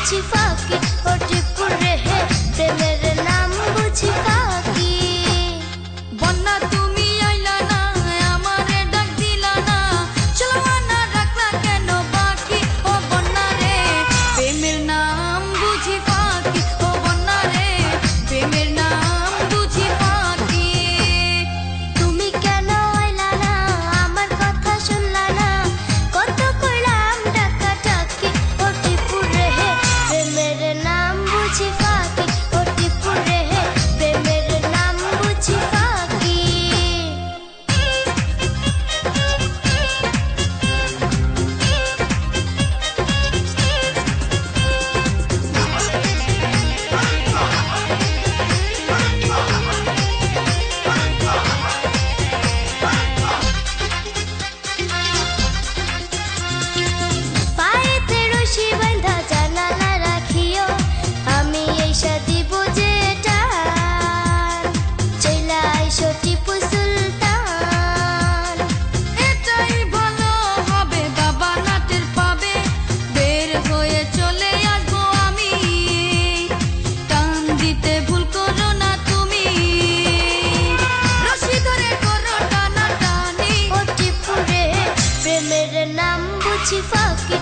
বুঝি ফাঁকি ও টিপুর রেহে প্রেমের নাম বুঝি ফাঁকি বন্যা তুমি আইলা না আমারে ডাক দিলা না চলবা না রাখলা কেন বাকি ও বন্যা রে প্রেমের নাম বুঝি ফাঁকি ও বন্যা রে প্রেমের নাম বুঝি ফাঁকি তুমি কেন আইলা না আমার কথা শুনলা না কত কইলাম ডাকা ডাকি ও টিপুর রেহে প্রেমের নাম বুঝি ফাঁকি ও টিপুর রেহে প্রেমের নাম বুঝি ফাঁকি পায়েতে রশি বাঁধা জানালা রাখিও আমি এইসা দিব যে টান চইলা আইসো টিপু সুলতান এটাই ভালো হবে বাবা নাটের পাবে বের হয়ে চলে আসবো আমি টান দিতে ভুল করো না তুমি রশি ধরে করো টানা টানি ও টিপু রে প্রেমের নাম বুঝি ফাঁকি